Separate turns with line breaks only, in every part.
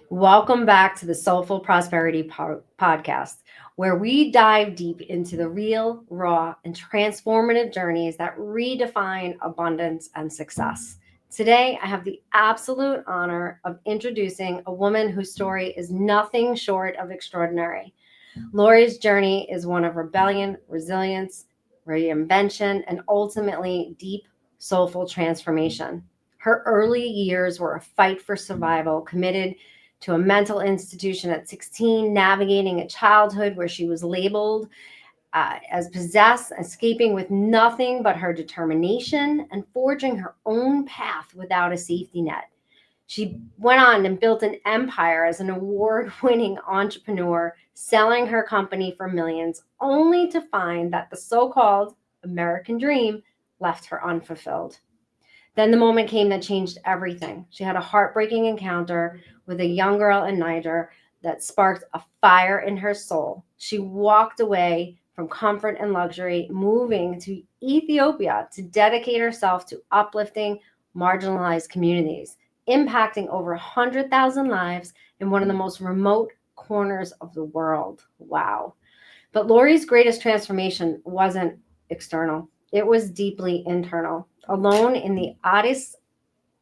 Welcome back to the Soulful Prosperity Podcast, where we dive deep into the real, raw, and transformative journeys that redefine abundance and success. Today, I have the absolute honor of introducing a woman whose story is nothing short of extraordinary. Lori's journey is one of rebellion, resilience, reinvention, and ultimately deep, soulful transformation. Her early years were a fight for survival, committed to a mental institution at 16, navigating a childhood where she was labeled as possessed, escaping with nothing but her determination, and forging her own path without a safety net. She went on and built an empire as an award winning entrepreneur, selling her company for millions, only to find that the so called American dream left her unfulfilled. Then the moment came that changed everything. She had a heartbreaking encounter with a young girl in Niger that sparked a fire in her soul. She walked away from comfort and luxury, moving to Ethiopia to dedicate herself to uplifting marginalized communities, impacting over 100,000 lives in one of the most remote corners of the world. Wow. But Lori's greatest transformation wasn't external, it was deeply internal. Alone in the Addis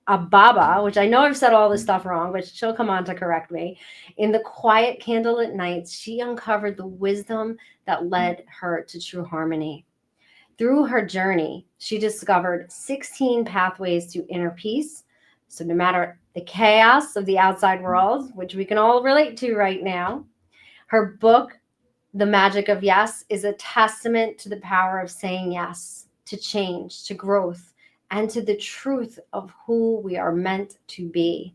Ababa, which I know I've said all this stuff wrong, but she'll come on to correct me. In the quiet candlelit nights, she uncovered the wisdom that led her to true harmony. Through her journey, she discovered 16 pathways to inner peace. So, no matter the chaos of the outside world, which we can all relate to right now, her book, The Magic of Yes, is a testament to the power of saying yes, to change, to growth, and to the truth of who we are meant to be.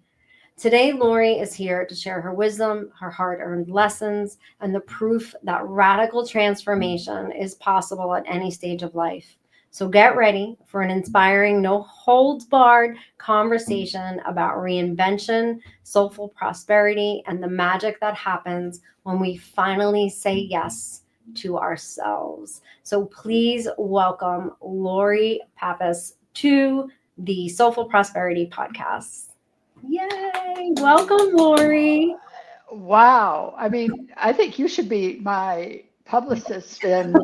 Today, Lori is here to share her wisdom, her hard earned lessons, and the proof that radical transformation is possible at any stage of life. So get ready for an inspiring, no holds barred conversation about reinvention, soulful prosperity, and the magic that happens when we finally say yes to ourselves. So please welcome Lori Pappas to the Soulful Prosperity Podcast. Yay! Welcome, Lori.
Wow. I mean, I think you should be my publicist and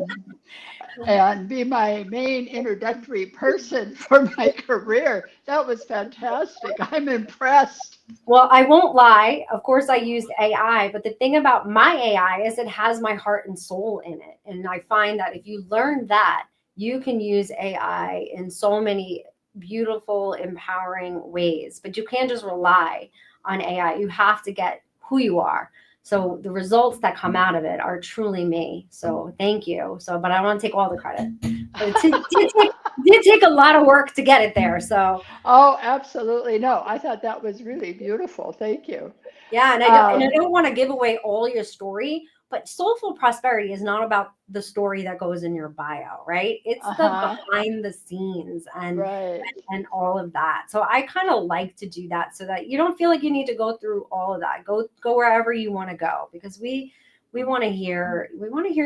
be my main introductory person for my career. That was fantastic. I'm impressed.
Well, I won't lie. Of course, I used AI, but the thing about my AI is it has my heart and soul in it. And I find that if you learn that, you can use AI in so many beautiful, empowering ways. But you can't just rely on AI. You have to get who you are. So the results that come out of it are truly me. So thank you. So, but I don't want to take all the credit. But it did take a lot of work to get it there. So
Oh, absolutely. No, I thought that was really beautiful. Thank you.
yeah, and I
Um,
don't want to give away all your story, but soulful prosperity is not about the story that goes in your bio, right? It's the
uh-huh.
behind the scenes
Right.
and all of that. So I kind of like to do that so that you don't feel like you need to go through all of that. Go wherever you want to go because we want to hear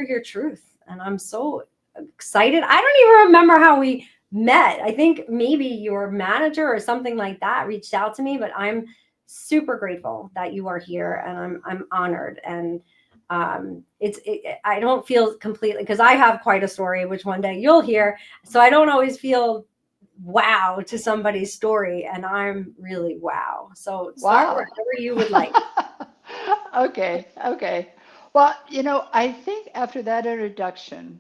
your truth, and I'm so excited. I don't even remember how we met. I think maybe your manager or something like that reached out to me, but I'm super grateful that you are here, and I'm honored. And I don't feel completely because I have quite a story, which one day you'll hear. So I don't always feel wow to somebody's story, and I'm really wow. So start
Wow.
wherever you would like.
Okay. Okay. Well, I think after that introduction,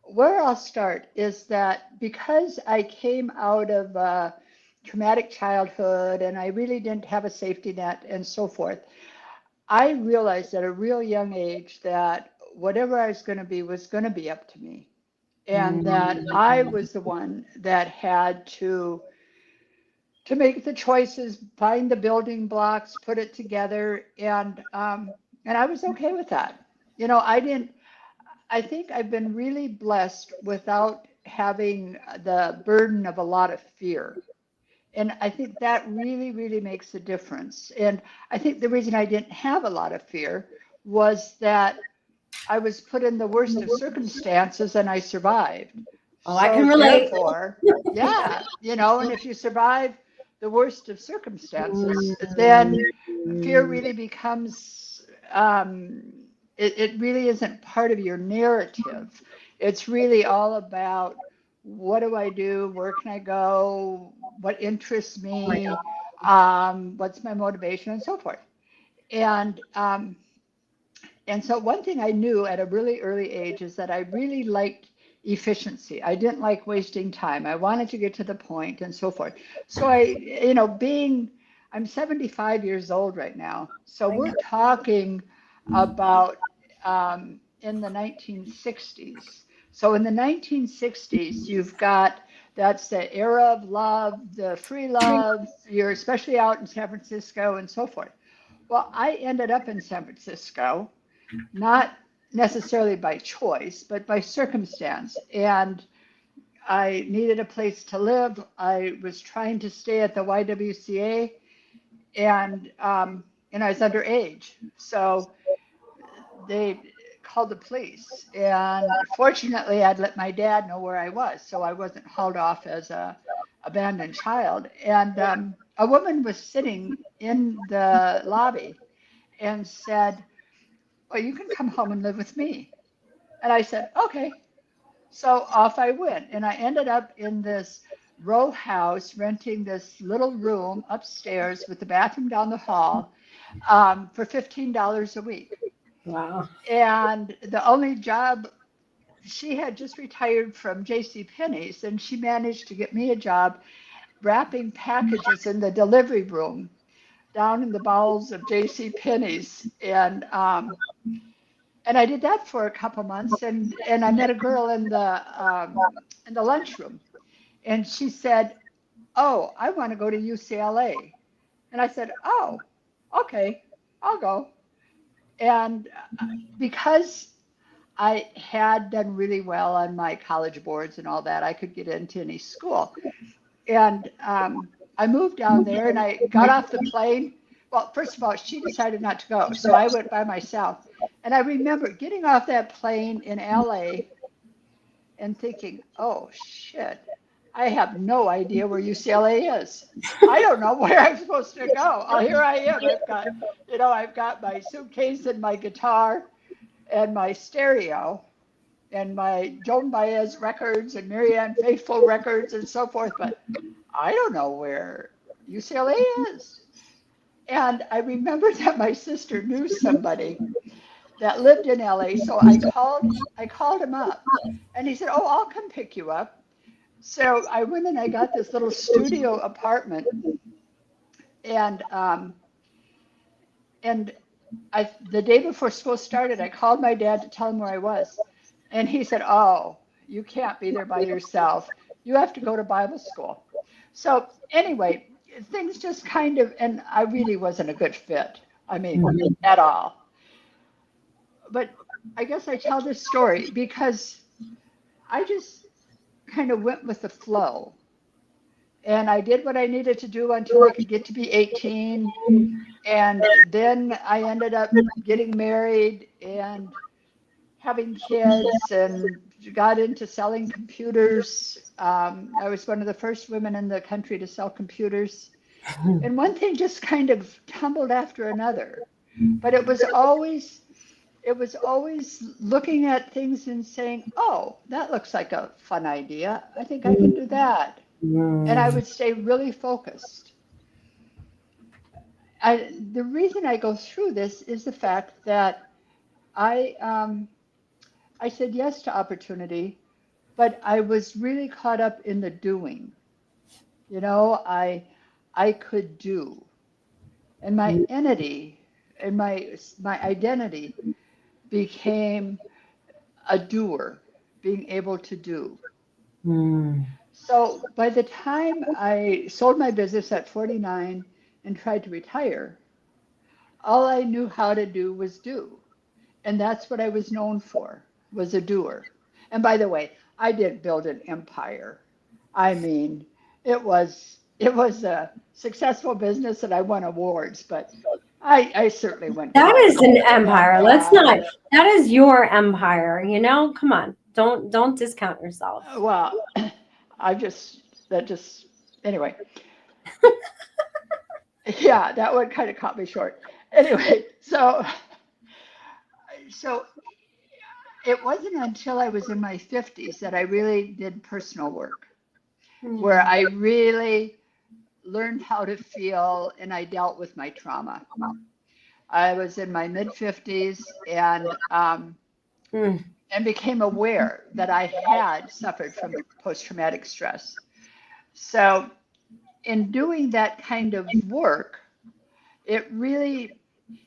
where I'll start is that because I came out of a traumatic childhood and I really didn't have a safety net and so forth, I realized at a real young age that whatever I was going to be was going to be up to me. And that I
Mm.
was the one that had to make the choices, find the building blocks, put it together, and I was okay with that. I didn't. I think I've been really blessed without having the burden of a lot of fear. And I think that really, really makes a difference. And I think the reason I didn't have a lot of fear was that I was put in the worst of circumstances and I survived.
Oh, I can
So
relate.
therefore, yeah, and if you survive the worst of circumstances, then fear really becomes, it really isn't part of your narrative. It's really all about, what do I do? Where can I go? What interests me? What's my motivation, and so forth. And and so one thing I knew at a really early age is that I really liked efficiency. I didn't like wasting time. I wanted to get to the point, and so forth. So I'm 75 years old right now. So we're talking about in the 1960s. So in the 1960s, you've got, that's the era of love, the free love. You're especially out in San Francisco and so forth. Well, I ended up in San Francisco, not necessarily by choice, but by circumstance. And I needed a place to live. I was trying to stay at the YWCA, and I was underage. So they called the police. And fortunately, I'd let my dad know where I was, so I wasn't hauled off as a abandoned child. And a woman was sitting in the lobby and said, well, you can come home and live with me. And I said, okay. So off I went. And I ended up in this row house, renting this little room upstairs with the bathroom down the hall for $15 a week.
Wow.
And the only job, she had just retired from J.C. Penney's, and she managed to get me a job wrapping packages in the delivery room down in the bowels of J.C. Penney's. And I did that for a couple months, and I met a girl in the lunchroom, and she said, "Oh, I want to go to UCLA," and I said, "Oh, okay, I'll go." And because I had done really well on my college boards and all that, I could get into any school, and I moved down there, and I got off the plane. Well, first of all, she decided not to go, so I went by myself. And I remember getting off that plane in LA and thinking, oh shit, I have no idea where UCLA is. I don't know where I'm supposed to go. Oh, here I am. I've got my suitcase and my guitar and my stereo and my Joan Baez records and Marianne Faithfull records and so forth, but I don't know where UCLA is. And I remember that my sister knew somebody that lived in LA, so I called him up, and he said, "Oh, I'll come pick you up." So I went and I got this little studio apartment, and the day before school started, I called my dad to tell him where I was, and he said, "Oh, you can't be there by yourself. You have to go to Bible school." So anyway, things just kind of, and I really wasn't a good fit. I mean, at all. But I guess I tell this story because I just kind of went with the flow. And I did what I needed to do until I could get to be 18. And then I ended up getting married and having kids and got into selling computers. I was one of the first women in the country to sell computers. And one thing just kind of tumbled after another. But it was always looking at things and saying, oh, that looks like a fun idea. I think I can do that. And I would stay really focused. The reason I go through this is the fact that I said yes to opportunity, but I was really caught up in the doing. I could do. And my entity and my identity became a doer, being able to do. So by the time I sold my business at 49 and tried to retire, all I knew how to do was do. And that's what I was known for, was a doer. And by the way, I didn't build an empire. I mean, it was a successful business and I won awards, but I certainly went
That
broke.
is an empire.
And
Let's not. That is your empire. Come on. Don't discount yourself.
well, that just anyway. Yeah, that one kind of caught me short. Anyway, so it wasn't until I was in my 50s that I really did personal work, where
Mm,
I really learned how to feel and I dealt with my trauma. I was in my mid 50s
mm,
and became aware that I had suffered from post traumatic stress. So, in doing that kind of work, it really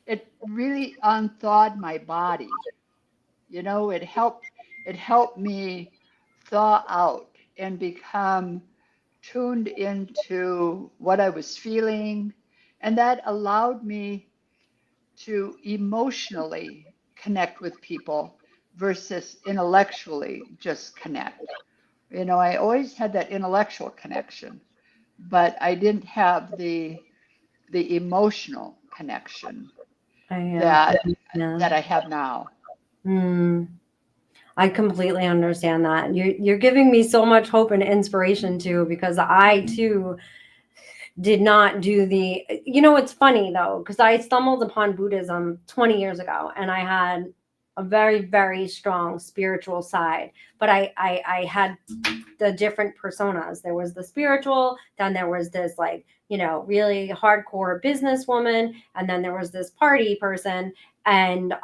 it really unthawed my body. You know, it helped me thaw out and become tuned into what I was feeling, and that allowed me to emotionally connect with people versus intellectually just connect. You know, I always had that intellectual connection, but I didn't have the emotional connection
I
that
yeah.
that I have now.
Mm, I completely understand that. You're giving me so much hope and inspiration too, because I too did not do the, it's funny though, because I stumbled upon Buddhism 20 years ago and I had a very, very strong spiritual side, but I had the different personas. There was the spiritual, then there was this like, really hardcore businesswoman, and then there was this party person. And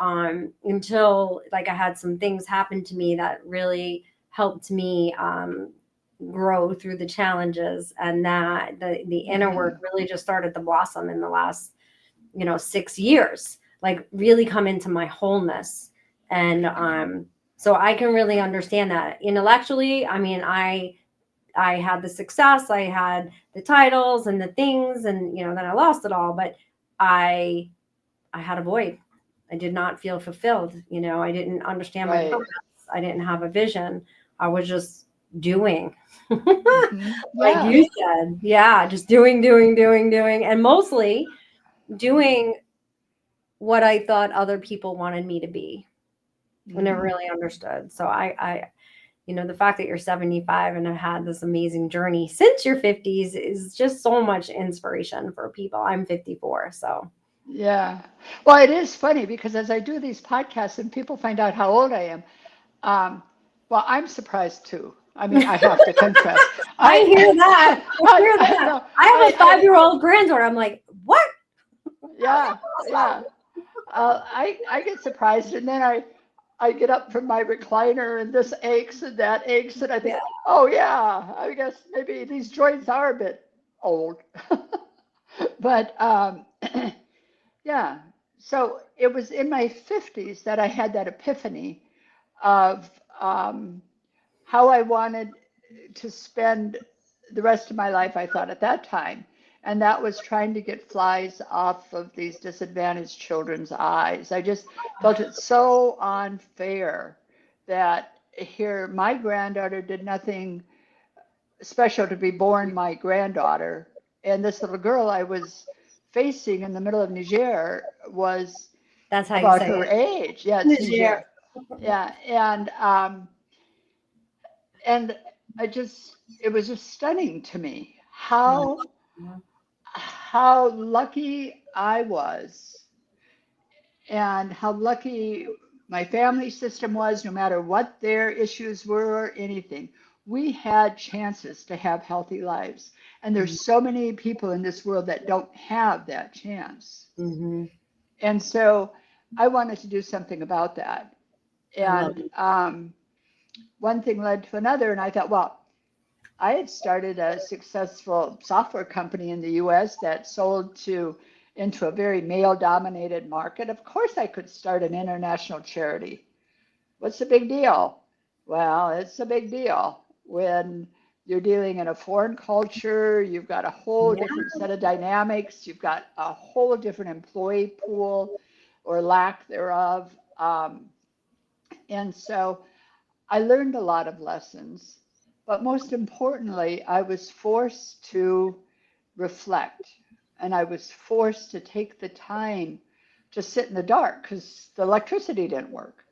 until like I had some things happen to me that really helped me grow through the challenges, and that the inner
Hmm.
work really just started to blossom in the last 6 years, like really come into my wholeness. And so I can really understand that intellectually. I mean, I had the success, I had the titles and the things, and then I lost it all. But I I had a void. I did not feel fulfilled. I didn't understand my
Right.
purpose. I didn't have a vision. I was just doing.
Hmm.
Like
Yeah.
you said, yeah, just doing, doing, doing, doing, and mostly doing what I thought other people wanted me to be. I never
Hmm.
really understood. So the fact that you're 75 and have had this amazing journey since your 50s is just so much inspiration for people. I'm 54, so
Yeah. Well, it is funny because as I do these podcasts and people find out how old I am, um, well, I'm surprised too. I mean, I have to confess.
I
I,
hear that. I hear
I
that.
know.
I have a 5-year-old granddaughter. I'm like, what?
Yeah, yeah. I get surprised, and then I get up from my recliner, and this aches and that aches, and I think,
Yeah.
oh yeah, I guess maybe these joints are a bit old. But yeah, so it was in my 50s that I had that epiphany of how I wanted to spend the rest of my life, I thought at that time. And that was trying to get flies off of these disadvantaged children's eyes. I just felt it so unfair that here my granddaughter did nothing special to be born my granddaughter. And this little girl I was facing in the middle of Niger was
That's how you
about
say
her
it.
age. Yeah, it's
Niger.
Niger. Yeah, and it was just stunning to me how lucky I was and how lucky my family system was, no matter what their issues were or anything. We had chances to have healthy lives. And there's so many people in this world that don't have that chance.
Mm-hmm.
And so I wanted to do something about that.
I love
And one thing led to another. And I thought, well, I had started a successful software company in the US that sold into a very male dominated market. Of course, I could start an international charity. What's the big deal? Well, it's a big deal when you're dealing in a foreign culture, you've got a whole
it.
different set of dynamics, you've got a whole different employee pool or lack thereof. And so I learned a lot of lessons, but most importantly, I was forced to reflect and I was forced to take the time to sit in the dark because the electricity didn't work.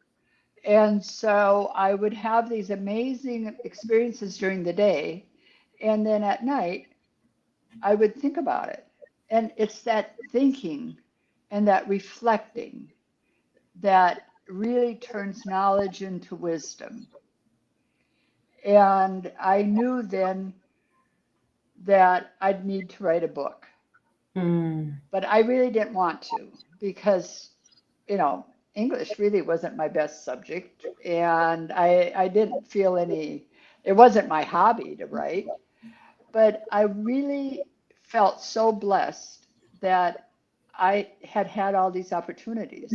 And so I would have these amazing experiences during the day. And then at night, I would think about it. And it's that thinking and that reflecting that really turns knowledge into wisdom. And I knew then that I'd need to write a book,
Mm.
but I really didn't want to because, English really wasn't my best subject. And I didn't feel it wasn't my hobby to write, but I really felt so blessed that I had had all these opportunities.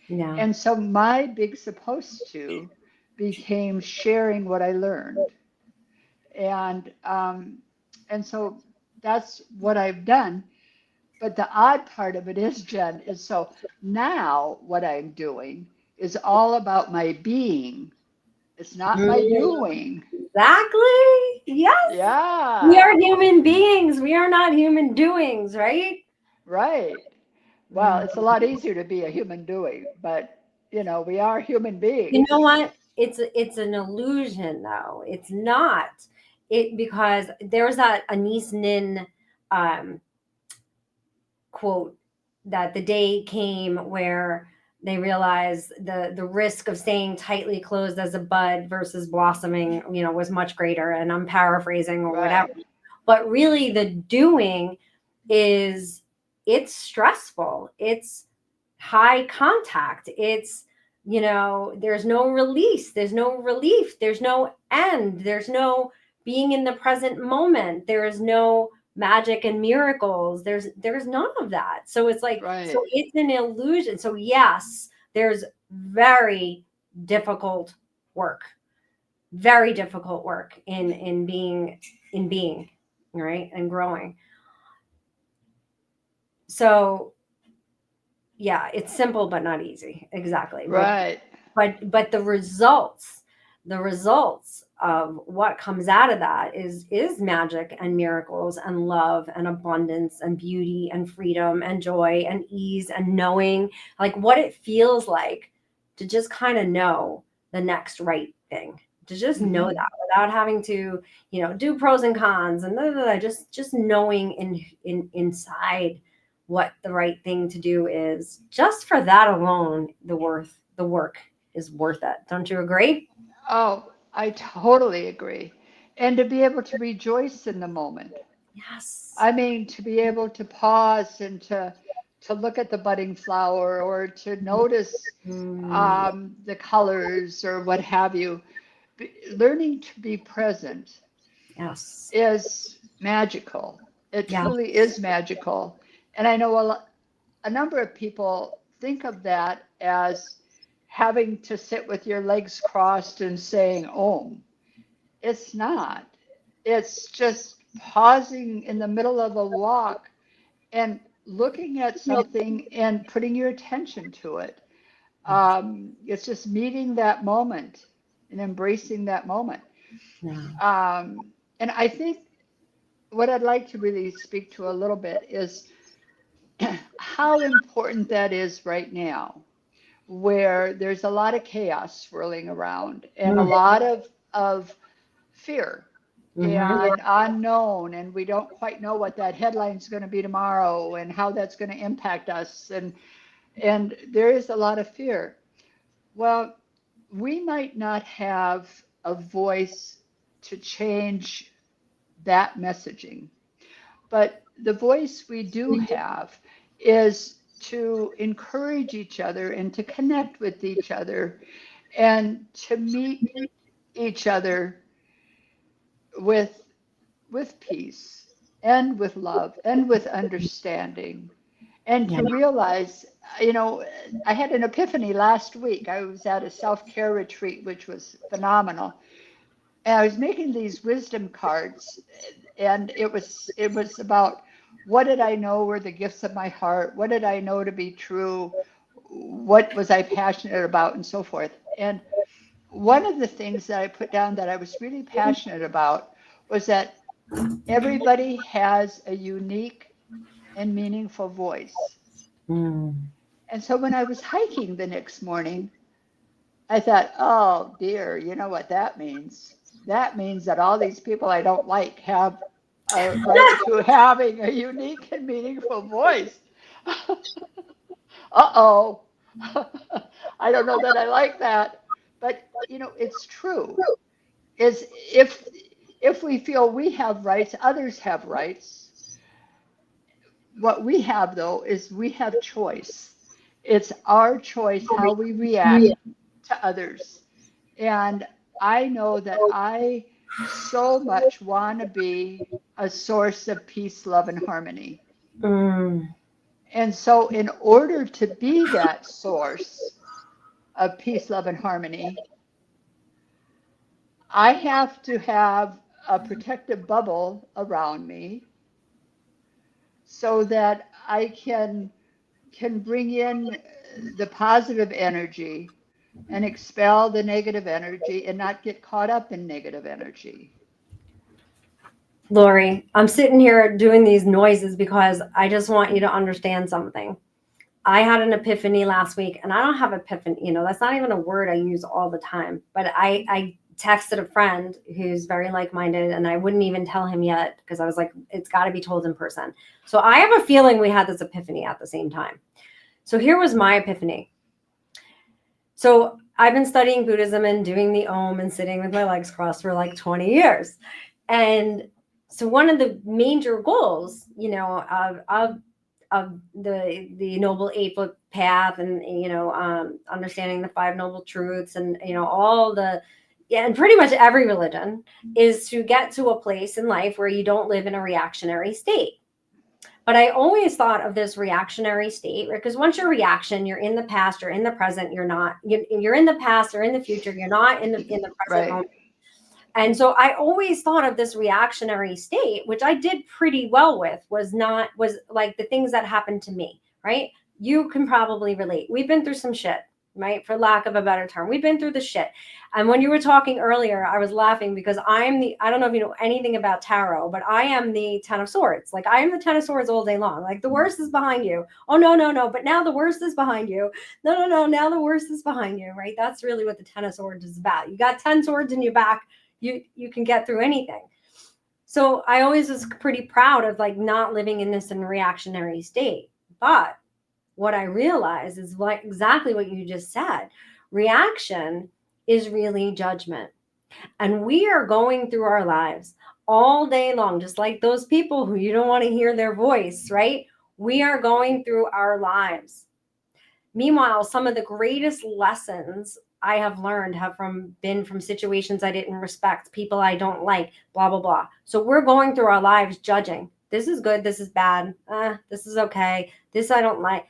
Yeah.
And so my big supposed to became sharing what I learned. And so that's what I've done. But the odd part of it is, Jen, is so now what I'm doing is all about my being. It's not my
Mm.
doing.
Exactly. Yes. We are
Yeah,
human beings. We are not human doings, right?
right. Well, it's a lot easier to be a human doing, but we are human
You know
beings.
what? It's an illusion though. It's not. It because there's that Anise Nin um quote that the day came where they realized the risk of staying tightly closed as a bud versus blossoming, was much greater. And I'm paraphrasing or whatever.
Right,
But really the doing is it's stressful. It's high contact. It's there's no release, there's no relief, there's no end, there's no being in the present moment, there is no magic and miracles, there's none of that. So it's like, so
right.
it's an illusion. So yes, there's difficult work very difficult work in being right and growing. So yeah, it's simple but not easy. Exactly. but
Right.
but the results of what comes out of that is magic and miracles and love and abundance and beauty and freedom and joy and ease and knowing, like, what it feels like to just kind of know the next right thing, to just know
Hmm.
that without having to do pros and cons and blah, blah, blah, just knowing inside what the right thing to do is. Just for that alone, the work is worth it. Don't you agree?
Oh, I totally agree. And to be able to rejoice in the moment.
Yes.
I mean, to be able to pause and to look at the budding flower or to notice
Mm,
the colors or what have you. Learning to be present
yes.
is magical. It
Yeah.
truly is magical. And I know a number of people think of that as having to sit with your legs crossed and saying Om. It's not. It's just pausing in the middle of a walk and looking at something and putting your attention to it. It's just meeting that moment and embracing that moment.
Yeah.
And I think what I'd like to really speak to a little bit is how important that is right now, where there's a lot of chaos swirling around and a lot of fear
Mm-hmm.
and unknown, and we don't quite know what that headline's going to be tomorrow and how that's going to impact us, and there is a lot of fear. Well, we might not have a voice to change that messaging, but the voice we do have is to encourage each other and to connect with each other and to meet each other with peace and with love and with understanding and
Yeah.
to realize, I had an epiphany last week. I was at a self-care retreat, which was phenomenal. And I was making these wisdom cards, and it was about what did I know were the gifts of my heart? What did I know to be true? What was I passionate about, and so forth. And one of the things that I put down that I was really passionate about was that everybody has a unique and meaningful voice.
Mm.
And so when I was hiking the next morning, I thought, oh dear, you know what that means? That means that all these people I don't like have a right to having a unique and meaningful voice. Uh-oh. I don't know that I like that. But it's true. Is if we feel we have rights, others have rights. What we have though is we have choice. It's our choice how we react to others. And I know that I so much want to be a source of peace, love, and harmony.
Mm,
And so, in order to be that source of peace, love, and harmony, I have to have a protective bubble around me so that I can bring in the positive energy and expel the negative energy and not get caught up in negative energy.
Lori, I'm sitting here doing these noises because I just want you to understand something. I had an epiphany last week, and I don't have epiphany, that's not even a word I use all the time. But I texted a friend who's very like minded, and I wouldn't even tell him yet because I was like, it's got to be told in person. So I have a feeling we had this epiphany at the same time. So here was my epiphany. So I've been studying Buddhism and doing the Om and sitting with my legs crossed for like 20 years. And so one of the major goals, of the Noble Eightfold Path, and understanding the Five Noble Truths, and all the, yeah, and pretty much every religion, is to get to a place in life where you don't live in a reactionary state. But I always thought of this reactionary state, because once you're reaction, you're in the past, you're in the present, you're in the past or in the future, you're not in the present
Right.
moment. And so I always thought of this reactionary state, which I did pretty well with, was like the things that happened to me, right? You can probably relate. We've been through some shit, right? For lack of a better term, we've been through the shit. And when you were talking earlier, I was laughing because I don't know if you know anything about tarot, but I am the 10 of swords. Like, I am the 10 of swords all day long. Like, the worst is behind you. Oh, no, no, no. But now the worst is behind you. No, no, no. Now the worst is behind you, right? That's really what the 10 of swords is about. You got 10 swords in your back. You can get through anything. So I always was pretty proud of like not living in this reactionary state. But what I realized is like exactly what you just said. Reaction is really judgment. And we are going through our lives all day long, just like those people who you don't want to hear their voice, right? We are going through our lives. Meanwhile, some of the greatest lessons I have learned have been from situations I didn't respect, people I don't like, blah, blah, blah. So we're going through our lives judging. This is good. This is bad. This is okay. This I don't like.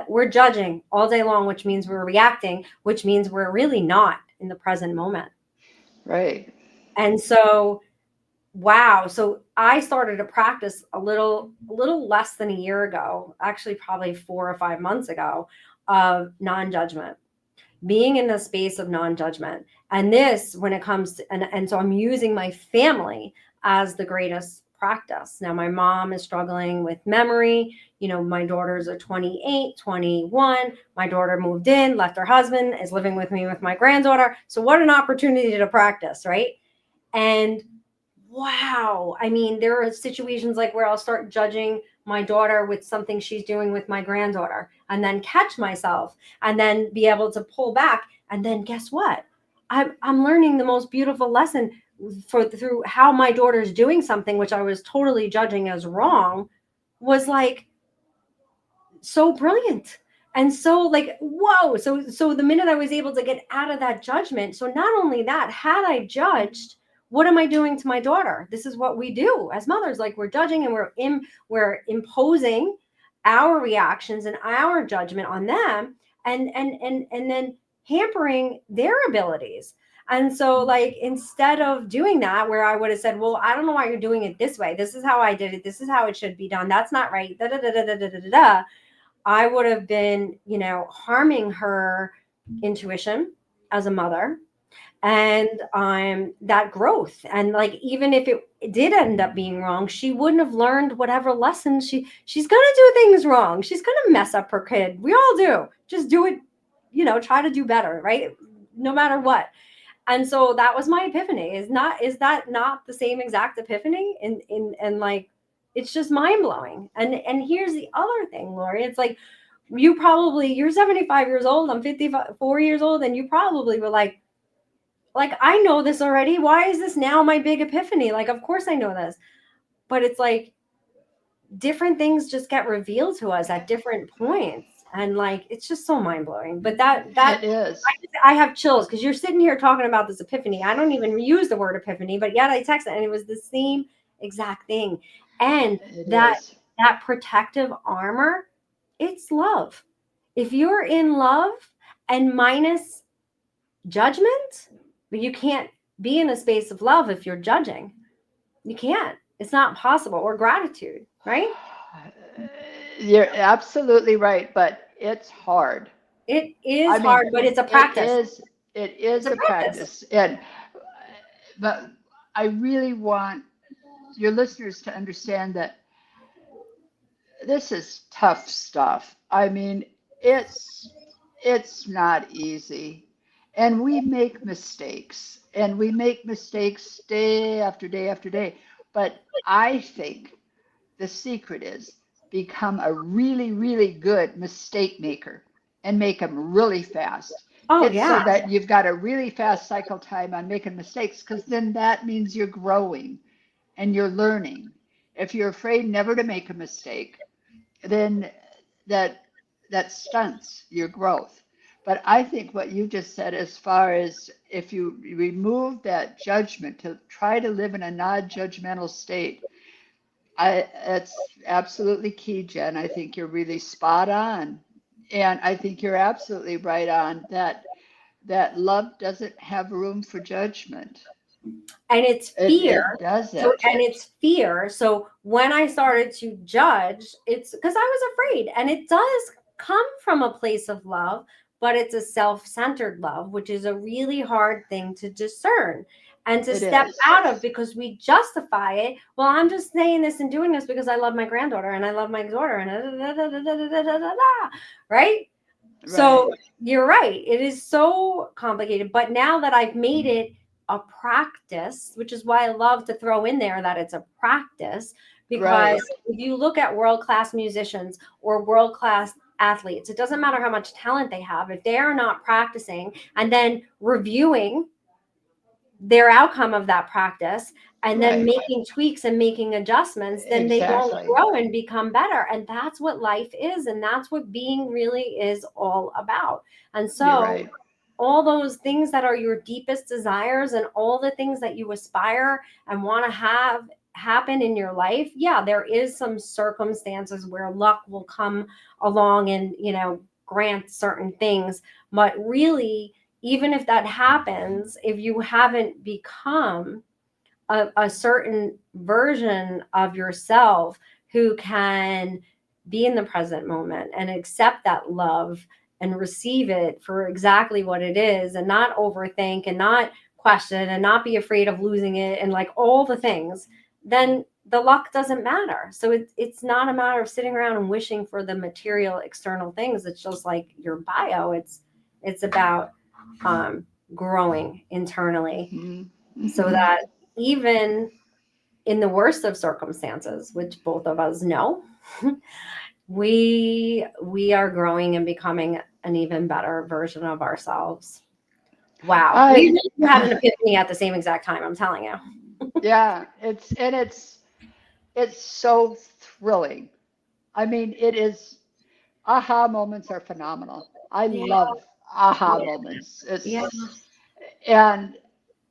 We're judging all day long, which means we're reacting, which means we're really not in the present moment.
Right.
And so, wow. So I started to practice a little less than a year ago, actually probably 4 or 5 months ago, of non-judgment, being in the space of non-judgment. And this, when it comes to, and so I'm using my family as the greatest practice. Now, my mom is struggling with memory. My daughters are 28, 21. My daughter moved in, left her husband, is living with me with my granddaughter. So what an opportunity to practice, right? And wow, I mean, there are situations like where I'll start judging my daughter with something she's doing with my granddaughter, and then catch myself, and then be able to pull back. And then guess what? I'm learning the most beautiful lesson through how my daughter's doing something, which I was totally judging as wrong, was like so brilliant. And so like, whoa. So the minute I was able to get out of that judgment, so not only that, had I judged, what am I doing to my daughter? This is what we do as mothers. Like, we're judging, and we're imposing our reactions and our judgment on them, and then hampering their abilities. And so, like, instead of doing that, where I would have said, well, I don't know why you're doing it this way. This is how I did it. This is how it should be done. That's not right. Da, da, da, da, da, da, da, da. I would have been, harming her intuition as a mother, and that growth. And like, even if it did end up being wrong, she wouldn't have learned whatever lessons she's gonna do things wrong. She's gonna mess up her kid. We all do. Just do it, try to do better, right? No matter what. And so that was my epiphany. Is that not the same exact epiphany? And like, it's just mind blowing. And here's the other thing, Lori. It's like, you're 75 years old, I'm 54 years old, and you probably were like, I know this already. Why is this now my big epiphany? Like, of course I know this. But it's like different things just get revealed to us at different points. And like, it's just so mind blowing. But
It is.
I have chills because you're sitting here talking about this epiphany. I don't even use the word epiphany, but yet I texted and it was the same exact thing. And
It
that
is.
that protective armor, it's love. If you're in love and minus judgment, but you can't be in a space of love if you're judging. You can't. It's not possible. Or gratitude, right?
You're absolutely right, but it's hard.
It is
I mean,
hard, but it's a
it
practice.
is it
It's
is
a
a
practice.
practice. And but I really want your listeners to understand that this is tough stuff. I mean, it's not easy. And we make mistakes. And we make mistakes day after day after day. But I think the secret is become a really, really good mistake maker and make them really fast.
Oh,
It's so
yeah.
that you've got a really fast cycle time on making mistakes because then that means you're growing and you're learning. If you're afraid never to make a mistake, then that that stunts your growth. But I think what you just said, as far as if you remove that judgment to try to live in a non-judgmental state, it's absolutely key, Jen. I think you're really spot on. And I think you're absolutely right on that love doesn't have room for judgment.
And it's fear.
It
So,
doesn't.
and it's fear. So when I started to judge, it's because I was afraid. And it does come from a place of love, but it's a self centered love, which is a really hard thing to discern and to
It
step
is.
out of because we justify it. Well, I'm just saying this and doing this because I love my granddaughter and I love my daughter and right? So
Right.
you're right. It is so complicated. But now that I've made it a practice, which is why I love to throw in there that it's a practice, because
Right.
if you look at world class musicians or world class athletes, it doesn't matter how much talent they have, if they are not practicing and then reviewing their outcome of that practice and then
Right.
making tweaks and making adjustments, then they don't
Exactly.
grow and become better. And that's what life is. And that's what being really is all about. And
You're
so,
right.
all those things that are your deepest desires and all the things that you aspire and want to have happen in your life, yeah, there is some circumstances where luck will come along and, grant certain things. But really, even if that happens, if you haven't become a certain version of yourself who can be in the present moment and accept that love and receive it for exactly what it is and not overthink and not question and not be afraid of losing it and like all the things, then the luck doesn't matter. So it's not a matter of sitting around and wishing for the material external things. It's just like your bio. It's about um, growing internally
Mhm.
so
Mhm.
that even in the worst of circumstances, which both of us know, we are growing and becoming an even better version of ourselves. Wow.
I
We had an epiphany at the same exact time, I'm telling you.
yeah, it's so thrilling. I mean, it is aha moments are phenomenal. I
Yeah.
love aha
Yeah.
moments.
Yeah.
It's and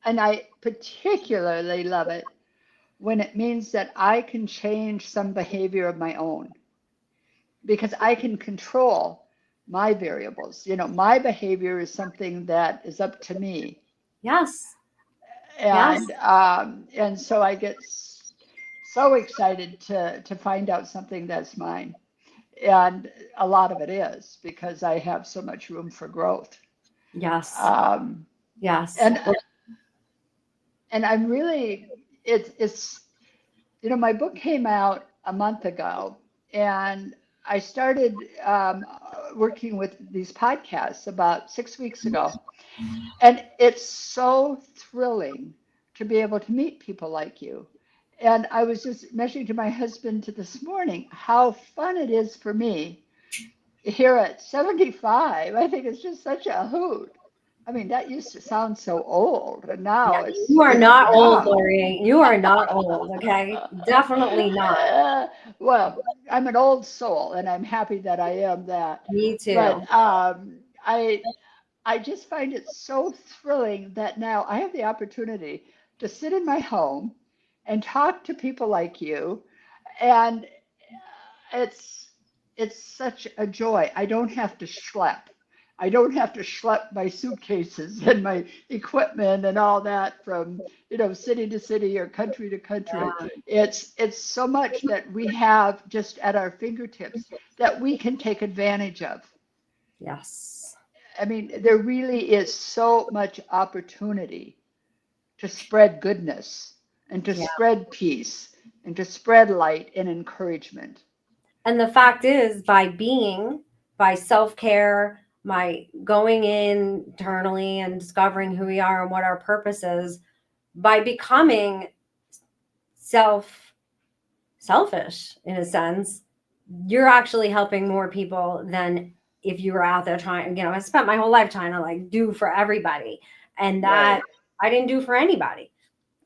and I particularly love it when it means that I can change some behavior of my own because I can control my variables. My behavior is something that is up to me.
Yes. Yes.
And so I get so excited to find out something that's mine. And a lot of it is because I have so much room for growth.
Yes.
Um,
Yes.
and and I'm really it's my book came out a month ago, and I started working with these podcasts about 6 weeks ago. And it's so thrilling to be able to meet people like you. And I was just mentioning to my husband this morning how fun it is for me here at 75. I think it's just such a hoot. I mean, that used to sound so old, and
Yeah,
now it's,
you are
you know,
not old,
young.
Lori. You are not old, okay? Definitely not.
Well, I'm an old soul, and I'm happy that I am that.
Me
But
too.
I just find it so thrilling that now I have the opportunity to sit in my home and talk to people like you, and it's it's such a joy. I don't have to schlep. I don't have to schlep my suitcases and my equipment and all that from, city to city or country to country.
Yeah.
It's so much that we have just at our fingertips that we can take advantage of.
Yes.
I mean, there really is so much opportunity to spread goodness and to
Yeah.
spread peace and to spread light and encouragement.
And the fact is, by self care, by going in internally and discovering who we are and what our purpose is, by becoming self selfish in a sense, you're actually helping more people than if you were out there trying. I spent my whole life trying to like do for everybody, and that
Right.
I didn't do for anybody.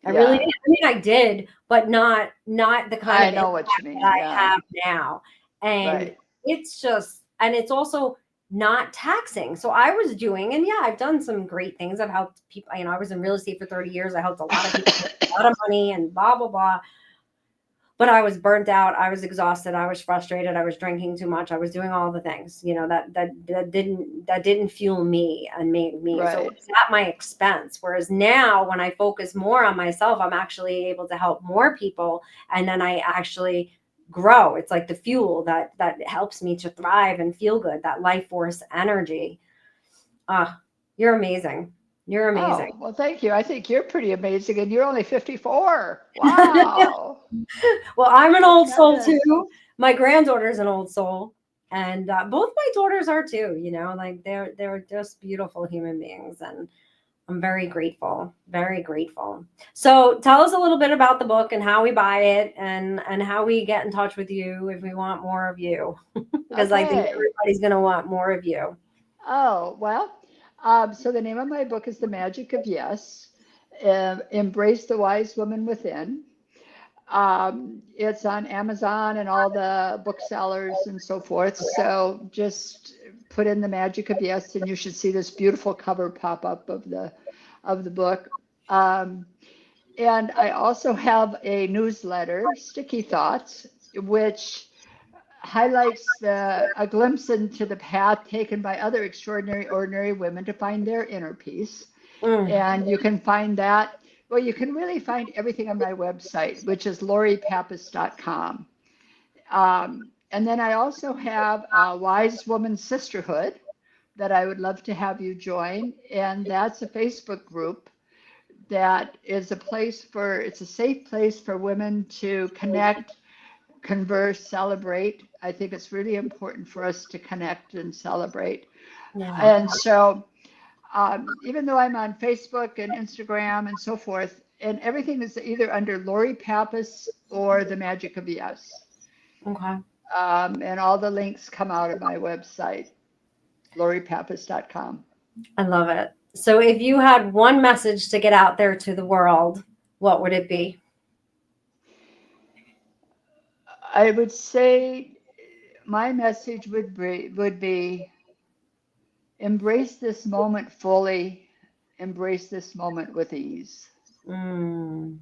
I really
Yeah.
did. I mean, I did, but not the kind
I
of
know
impact
what you
that
mean.
I
Yeah.
have now. And
Right.
it's also not taxing. So I was doing, and yeah, I've done some great things. I've helped people. I was in real estate for 30 years. I helped a lot of people make a lot of money and blah, blah, blah. But I was burnt out. I was exhausted. I was frustrated. I was drinking too much. I was doing all the things, that didn't fuel me and make me. So it
Right.
was at my expense. Whereas now, when I focus more on myself, I'm actually able to help more people, and then I actually grow. It's like the fuel that helps me to thrive and feel good. That life force energy. Ah, you're amazing. You're amazing.
Oh, well, thank you. I think you're pretty amazing, and you're only 54. Wow.
Well, I'm an old soul
Tremendous.
too. My granddaughter's an old soul, and both my daughters are too. Like they're just beautiful human beings, and I'm very grateful, very grateful. So tell us a little bit about the book and how we buy it, and how we get in touch with you if we want more of you, because I think
Okay.
everybody's gonna want more of you.
Oh, well, so the name of my book is The Magic of Yes. Embrace the Wise Woman Within. It's on Amazon and all the booksellers and so forth. So just put in The Magic of Yes, and you should see this beautiful cover pop up of the book. Um, and I also have a newsletter, Sticky Thoughts, which highlights a glimpse into the path taken by other extraordinary, ordinary women to find their inner peace.
Mm,
And you can find that. Well, you can really find everything on my website, which is loripappas.com. And then I also have a Wise Woman Sisterhood that I would love to have you join. And that's a Facebook group that is it's a safe place for women to connect, converse, celebrate. I think it's really important for us to connect and celebrate.
yeah.
And so, even though I'm on Facebook and Instagram and so forth, and everything is either under Lori Pappas or The Magic of Yes.
Okay.
And all the links come out of my website, loripappas.com.
I love it. So if you had one message to get out there to the world, what would it be?
I would say my message would be embrace this moment fully, embrace this moment with ease.
Mm,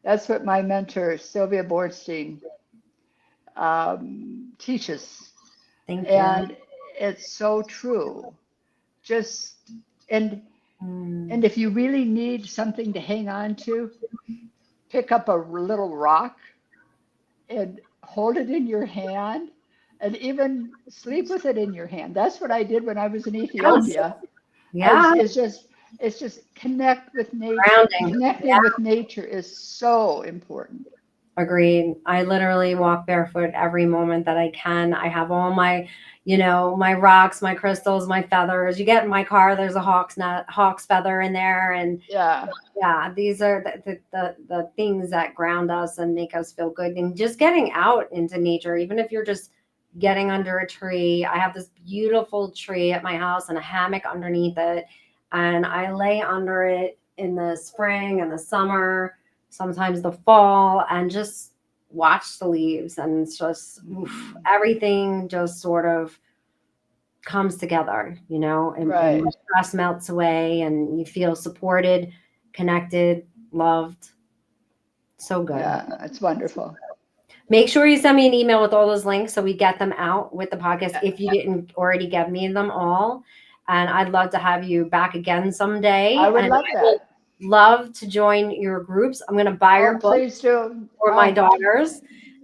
That's what my mentor, Sylvia Bornstein, teaches.
thank you.
And it's so true. Just, and,
Mm,
and if you really need something to hang on to, pick up a little rock and hold it in your hand and even sleep with it in your hand. That's what I did when I was in
yes.
Ethiopia.
Yeah.
It's just connect with nature.
Grounding.
Connecting with nature is so important.
Agreed. I literally walk barefoot every moment that I can. I have all my, my rocks, my crystals, my feathers. You get in my car, there's a hawk's feather in there, and
Yeah.
yeah, these are the things that ground us and make us feel good. And just getting out into nature, even if you're just getting under a tree. I have this beautiful tree at my house and a hammock underneath it. And I lay under it in the spring and the summer, sometimes the fall, and just watch the leaves. And it's just oof, everything just sort of comes together, and
Right.
the stress melts away and you feel supported, connected, loved. So good.
Yeah, it's wonderful.
Make sure you send me an email with all those links so we get them out with the podcast
Yeah,
if you didn't already give me them all. And I'd love to have you back again
I
someday.
would
And
love
I would
that.
love to join your groups. I'm going to buy your
Oh,
book
please do.
for my
Oh,
daughters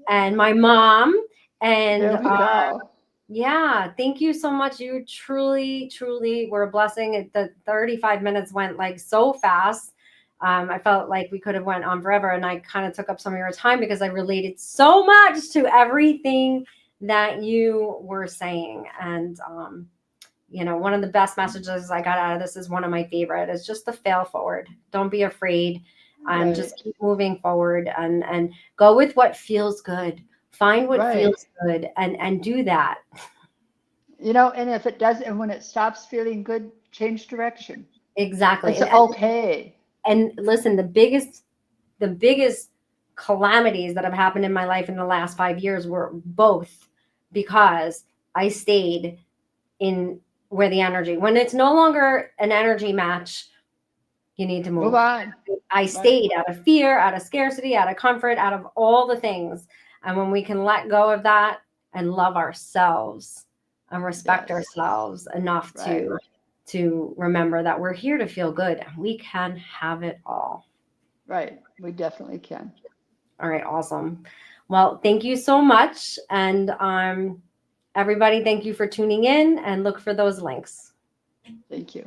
and my mom. And
there we go.
yeah, thank you so much. You truly, truly were a blessing. The 35 minutes went like so fast. I felt like we could have went on forever, and I kind of took up some of your time because I related so much to everything that you were saying. And one of the best messages I got out of this is one of my favorite. Is just the fail forward. Don't be afraid, and
Right.
just keep moving forward and go with what feels good. Find what
Right.
feels good and do that.
And if it does, and when it stops feeling good, change direction.
Exactly.
It's
And
okay.
listen, the biggest calamities that have happened in my life in the last 5 years were both because I stayed in where the energy, when it's no longer an energy match, you need to
Move
move.
on.
I
Right.
stayed out of fear, out of scarcity, out of comfort, out of all the things. And when we can let go of that and love ourselves and respect
Yes.
ourselves enough
Right.
to remember that we're here to feel good and we can have it all.
Right. We definitely can.
All right, awesome. Well, thank you so much. And everybody, thank you for tuning in and look for those links.
Thank you.